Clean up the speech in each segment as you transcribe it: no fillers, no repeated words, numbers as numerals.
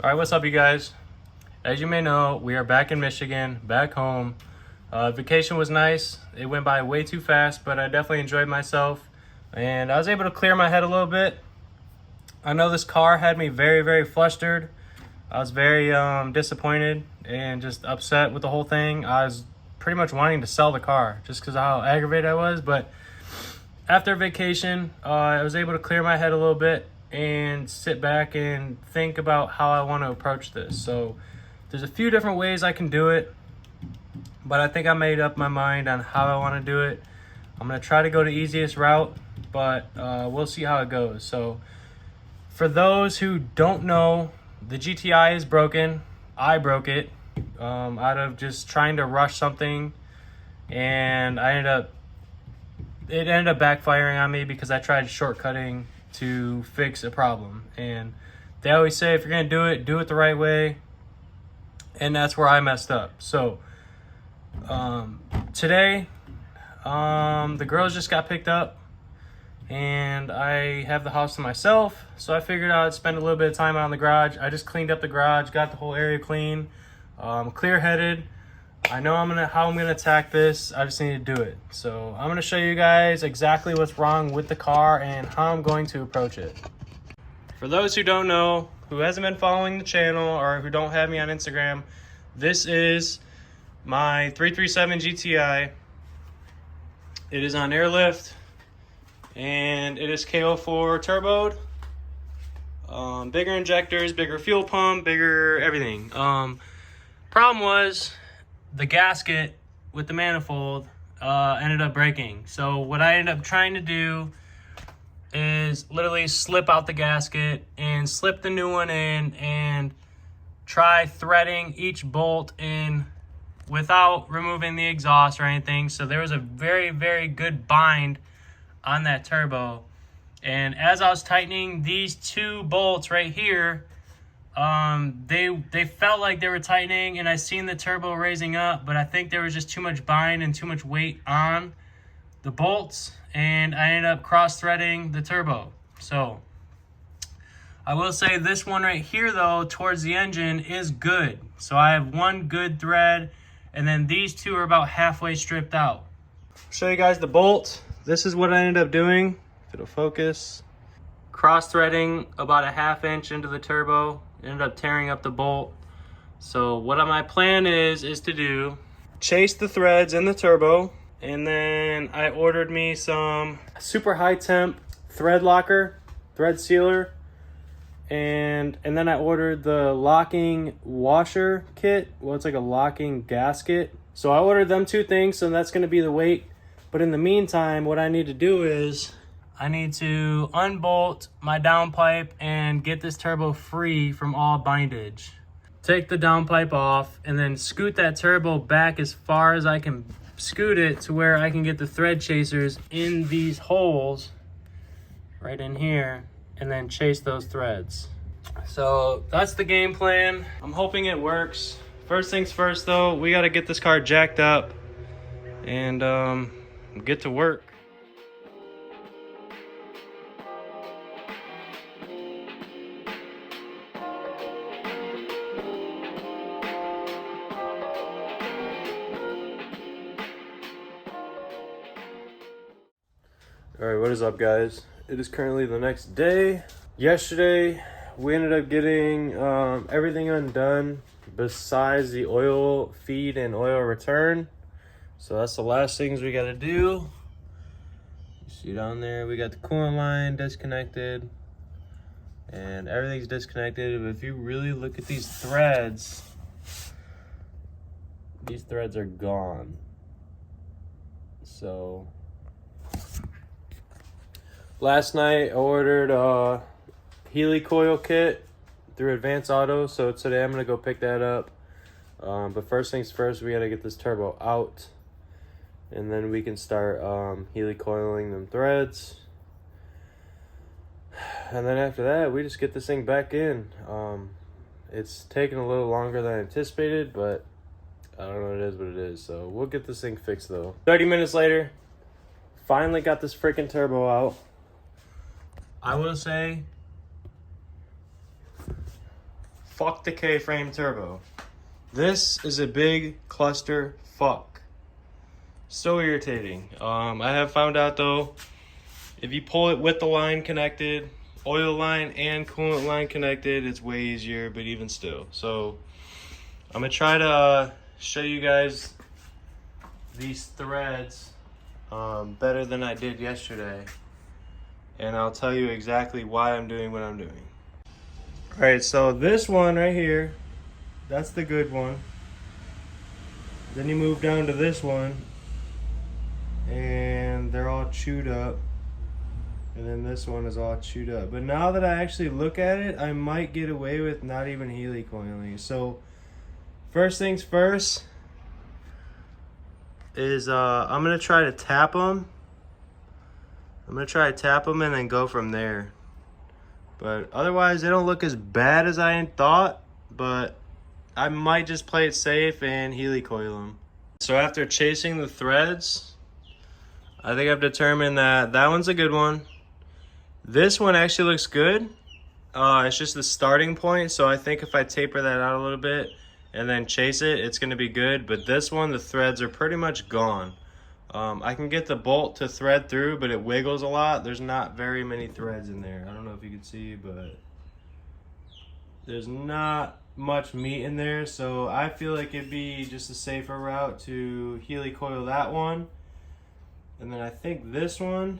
All right, what's up, you guys? As you may know, we are back in Michigan, back home. Vacation was nice. It went by way too fast, but I definitely enjoyed myself. And I was able to clear my head a little bit. I know this car had me very, very flustered. I was very disappointed and just upset with the whole thing. I was pretty much wanting to sell the car just because of how aggravated I was. But after vacation, I was able to clear my head a little bit and sit back and think about how I want to approach this. So there's a few different ways I can do it, but I think I made up my mind on how I want to do it. I'm going to try to go the easiest route, but we'll see how it goes. So for those who don't know, the GTI is broken. I broke it out of just trying to rush something, and it ended up backfiring on me because I tried shortcutting to fix a problem. And they always say if you're going to do it the right way, and that's where I messed up. So today the girls just got picked up and I have the house to myself, so I figured I'd spend a little bit of time out in the garage. I just cleaned up the garage, got the whole area clean, clear-headed. I know how I'm gonna attack this. I just need to do it. So I'm gonna show you guys exactly what's wrong with the car and how I'm going to approach it. For those who don't know, who hasn't been following the channel or who don't have me on Instagram, this is my 337 GTI. It is on airlift and it is KO4 turboed. Bigger injectors, bigger fuel pump, bigger everything. Problem was, the gasket with the manifold ended up breaking. So what I ended up trying to do is literally slip out the gasket and slip the new one in and try threading each bolt in without removing the exhaust or anything. So there was a very, very good bind on that turbo. And as I was tightening these two bolts right here, they felt like they were tightening, and I seen the turbo raising up, but I think there was just too much bind and too much weight on the bolts, and I ended up cross-threading the turbo. So I will say this one right here though, towards the engine, is good. So I have one good thread, and then these two are about halfway stripped out. I'll show you guys the bolt. This is what I ended up doing. If it'll focus. Cross-threading about a 1/2 inch into the turbo. Ended up tearing up the bolt. So what my plan is to chase the threads in the turbo, and then I ordered me some super high temp thread locker, thread sealer, and then I ordered the locking washer kit. Well, it's like a locking gasket. So I ordered them two things, so that's going to be the weight. But in the meantime, what I need to do is I need to unbolt my downpipe and get this turbo free from all bindage. Take the downpipe off and then scoot that turbo back as far as I can scoot it to where I can get the thread chasers in these holes right in here and then chase those threads. So that's the game plan. I'm hoping it works. First things first though, we got to get this car jacked up and get to work. Alright, what is up, guys? It is currently the next day. Yesterday, we ended up getting everything undone besides the oil feed and oil return. So that's the last things we got to do. You see down there, we got the coolant line disconnected. And everything's disconnected. But if you really look at these threads are gone. So last night I ordered a Healy coil kit through Advanced Auto, so today I'm gonna go pick that up. But first things first, we gotta get this turbo out, and then we can start Healy coiling them threads. And then after that, we just get this thing back in. It's taking a little longer than anticipated, but I don't know, it is what it is. So we'll get this thing fixed though. 30 minutes later, finally got this freaking turbo out. I will say fuck the K-frame turbo. This is a big cluster fuck. So irritating. I have found out though, if you pull it with the line connected, oil line and coolant line connected, it's way easier, but even still. So I'm gonna try to show you guys these threads better than I did yesterday. And I'll tell you exactly why I'm doing what I'm doing. All right, so this one right here, that's the good one. Then you move down to this one, and they're all chewed up. And then this one is all chewed up. But now that I actually look at it, I might get away with not even helicoiling. So first things first is I'm gonna try to tap them. I'm gonna try to tap them and then go from there. But otherwise, they don't look as bad as I thought, but I might just play it safe and helicoil them. So after chasing the threads, I think I've determined that that one's a good one. This one actually looks good. It's just the starting point, so I think if I taper that out a little bit and then chase it, it's gonna be good. But this one, the threads are pretty much gone. I can get the bolt to thread through, but it wiggles a lot. There's not very many threads in there. I don't know if you can see, but there's not much meat in there. So I feel like it'd be just a safer route to helicoil that one. And then I think this one's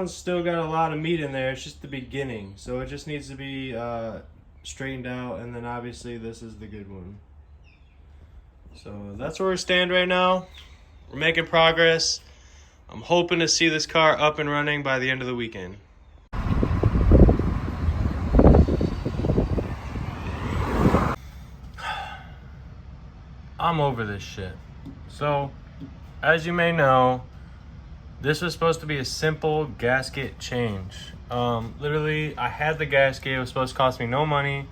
still got a lot of meat in there. It's just the beginning. So it just needs to be straightened out. And then obviously this is the good one. So that's where we stand right now. We're making progress. I'm hoping to see this car up and running by the end of the weekend. I'm over this shit. So, as you may know, this was supposed to be a simple gasket change. Literally, I had the gasket. It was supposed to cost me no money.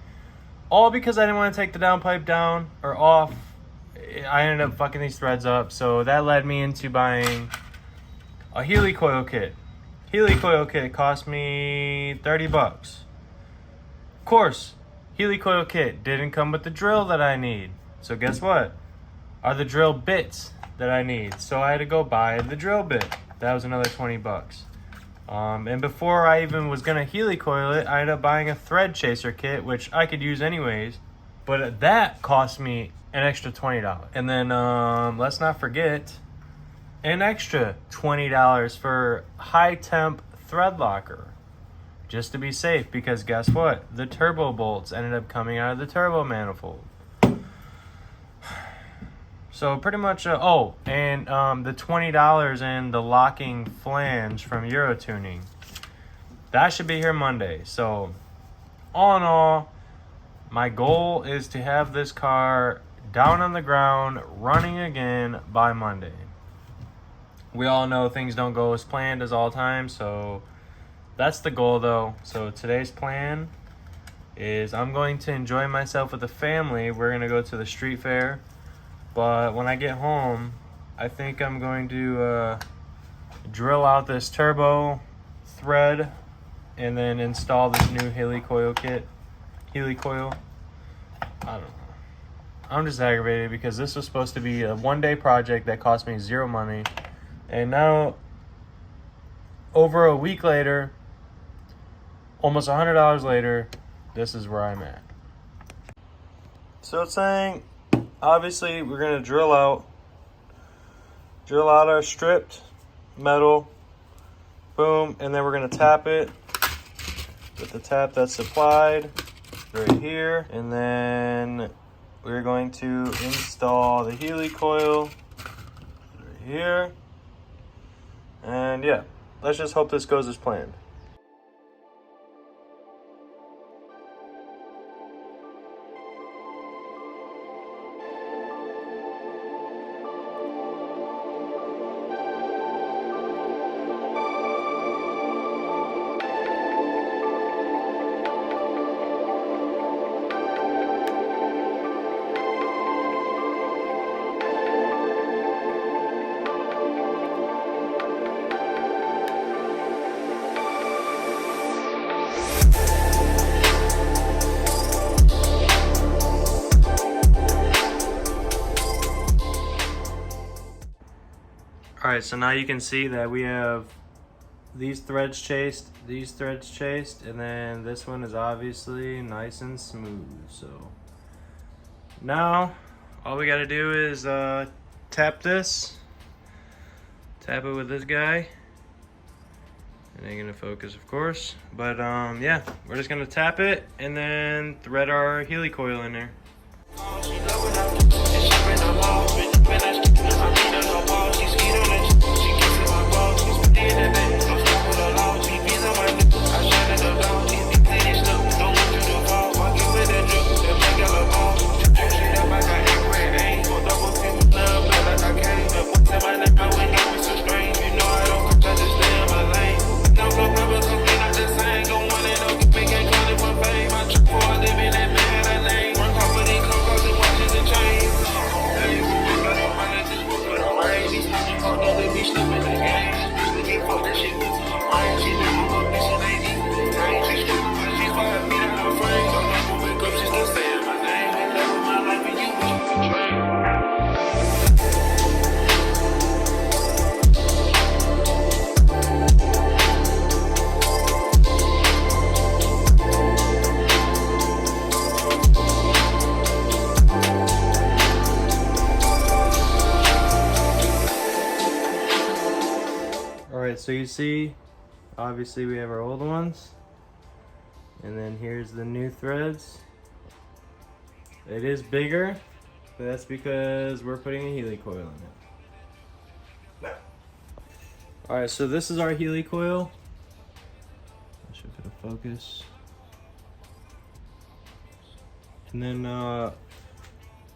All because I didn't want to take the downpipe down or off. I ended up fucking these threads up, so that led me into buying a helicoil kit. Helicoil kit cost me 30 bucks. Of course, helicoil kit didn't come with the drill that I need. So guess what? Are the drill bits that I need. So I had to go buy the drill bit. That was another 20 bucks. And before I even was gonna helicoil it, I ended up buying a thread chaser kit, which I could use anyways. But that cost me an extra $20. And then let's not forget an extra $20 for high temp thread locker, just to be safe, because guess what? The turbo bolts ended up coming out of the turbo manifold. So pretty much, and the $20 in the locking flange from Euro Tuning. That should be here Monday. So all in all, my goal is to have this car down on the ground, running again by Monday. We all know things don't go as planned as all time, so that's the goal though. So today's plan is I'm going to enjoy myself with the family. We're going to go to the street fair. But when I get home, I think I'm going to drill out this turbo thread and then install this new helicoil kit. Helicoil. I don't know. I'm just aggravated because this was supposed to be a one-day project that cost me zero money. And now, over a week later, almost $100 later, this is where I'm at. So it's saying, obviously, we're going to drill out our stripped metal, boom, and then we're going to tap it with the tap that's supplied right here. And then we're going to install the helicoil right here. And yeah, let's just hope this goes as planned. Alright, so now you can see that we have these threads chased, and then this one is obviously nice and smooth. So now all we gotta do is tap this, tap it with this guy. It ain't gonna focus, of course, but yeah, we're just gonna tap it and then thread our Healy coil in there. So you see, obviously we have our old ones, and then here's the new threads. It is bigger, but that's because we're putting a Healy coil in it. Alright, so this is our Healy coil. I should put a focus. And then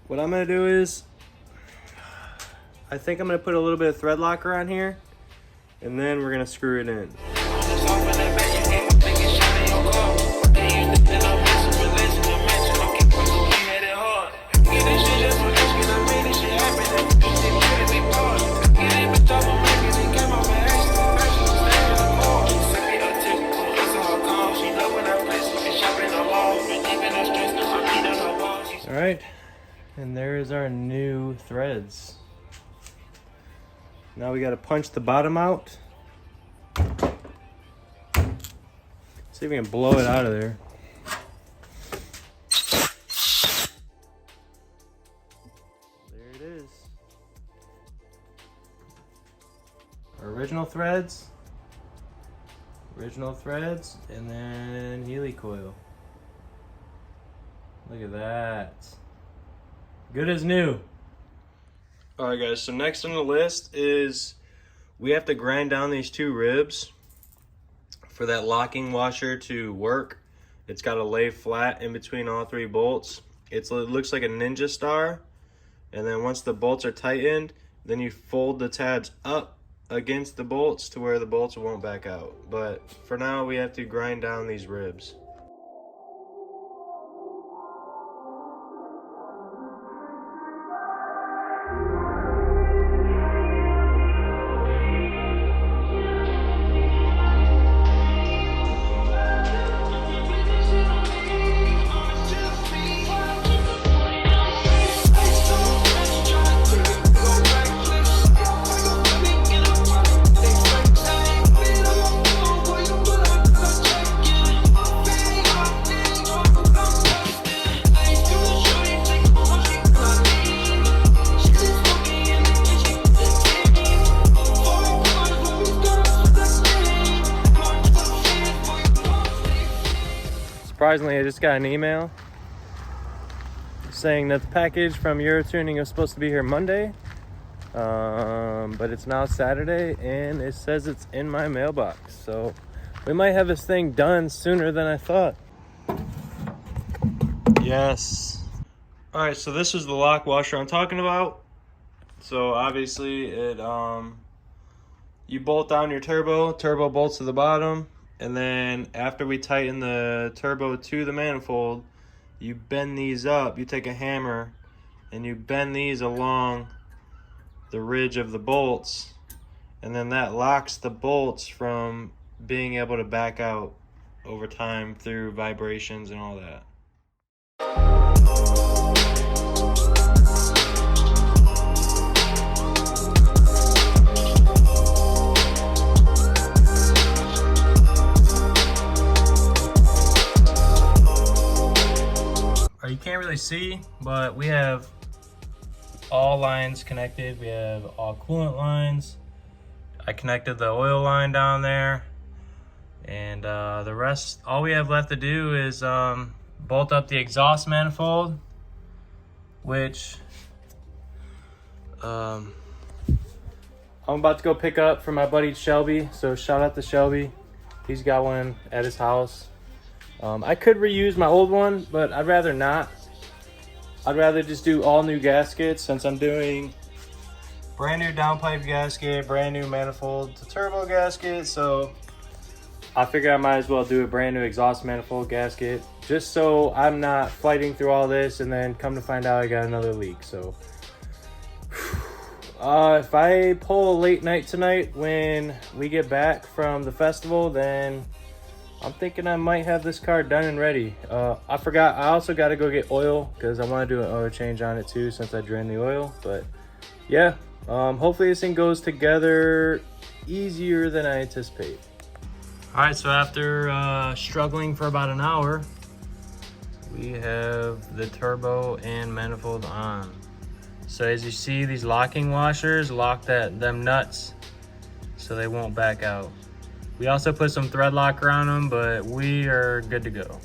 what I'm gonna do is, I think I'm gonna put a little bit of thread locker on here, and then we're gonna screw it in. All right, and there is our new threads. Now we got to punch the bottom out. See if we can blow it out of there. There it is. Our original threads, and then Healy coil. Look at that. Good as new. Alright guys, so next on the list is we have to grind down these two ribs for that locking washer to work. It's got to lay flat in between all three bolts. It looks like a ninja star, and then once the bolts are tightened, then you fold the tabs up against the bolts to where the bolts won't back out. But for now we have to grind down these ribs. Surprisingly, I just got an email saying that the package from Eurotuning was supposed to be here Monday, but it's now Saturday, and it says it's in my mailbox. So we might have this thing done sooner than I thought. Yes. All right, so this is the lock washer I'm talking about. So obviously it, you bolt down your turbo bolts to the bottom. And then after we tighten the turbo to the manifold, you bend these up. You take a hammer and you bend these along the ridge of the bolts, and then that locks the bolts from being able to back out over time through vibrations and all that. really see, but we have all lines connected. We have all coolant lines. I connected the oil line down there, and the rest, all we have left to do is bolt up the exhaust manifold, which I'm about to go pick up from my buddy Shelby. So shout out to Shelby. He's got one at his house. I could reuse my old one, but I'd rather not. I'd rather just do all new gaskets, since I'm doing brand new downpipe gasket, brand new manifold to turbo gasket. So I figure I might as well do a brand new exhaust manifold gasket, just so I'm not fighting through all this and then come to find out I got another leak. So if I pull a late night tonight when we get back from the festival, then I'm thinking I might have this car done and ready. I forgot, I also got to go get oil because I want to do an oil change on it too, since I drained the oil. But yeah, hopefully this thing goes together easier than I anticipate. All right, so after struggling for about an hour, we have the turbo and manifold on. So as you see, these locking washers lock them nuts so they won't back out. We also put some thread locker on them, but we are good to go.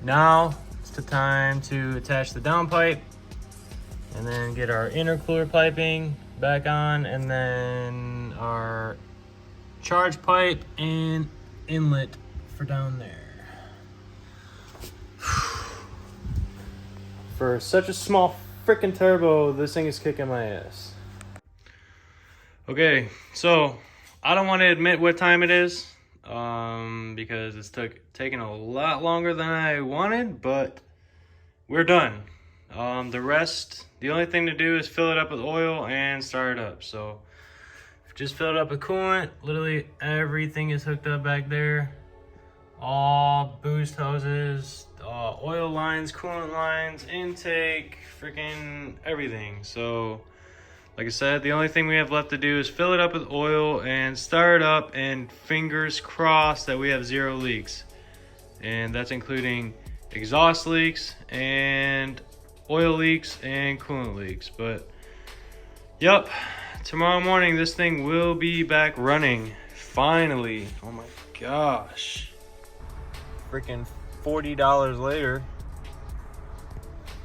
Now it's the time to attach the downpipe and then get our intercooler piping back on, and then our charge pipe and inlet for down there. For such a small freaking turbo, this thing is kicking my ass. Okay, so I don't want to admit what time it is, because it's taking a lot longer than I wanted, but we're done. The only thing to do is fill it up with oil and start it up. So just filled up with coolant. Literally everything is hooked up back there. All boost hoses, oil lines, coolant lines, intake, freaking everything. So like I said, the only thing we have left to do is fill it up with oil and start it up, and fingers crossed that we have 0 leaks. And that's including exhaust leaks and oil leaks and coolant leaks. But yep, tomorrow morning this thing will be back running. Finally. Oh my gosh. Freaking $40 later.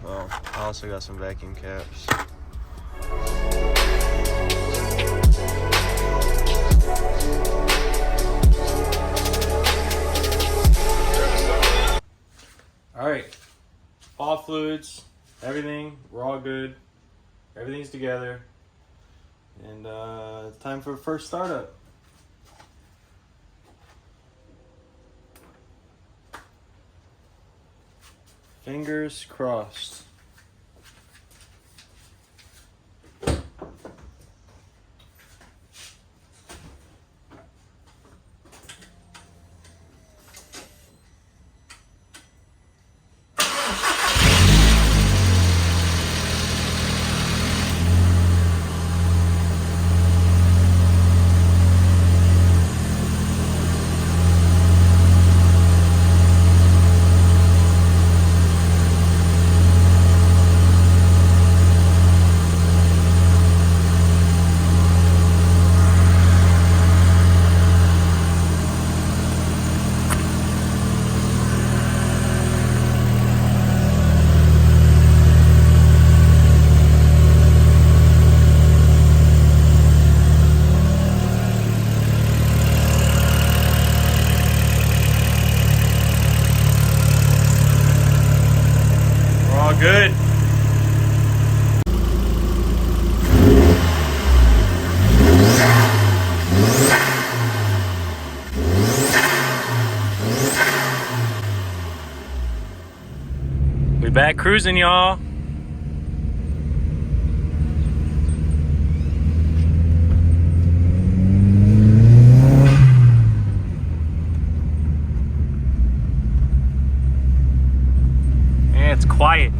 Well, I also got some vacuum caps. All right, all fluids, everything, we're all good. Everything's together, and it's time for first startup. Fingers crossed. Good. We back cruising, y'all. And it's quiet.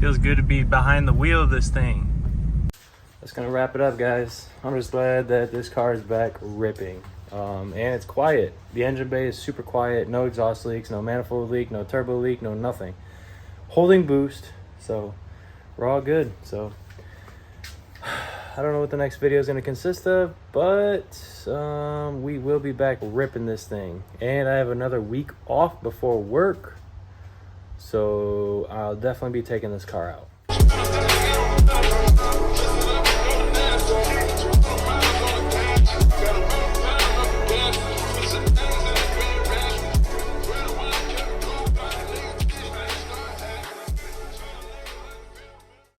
Feels good to be behind the wheel of this thing. That's gonna wrap it up, guys. I'm just glad that this car is back ripping. And it's quiet. The engine bay is super quiet. No exhaust leaks, no manifold leak, no turbo leak, no nothing. Holding boost, so we're all good. So I don't know what the next video is going to consist of, but we will be back ripping this thing. And I have another week off before work, so I'll definitely be taking this car out.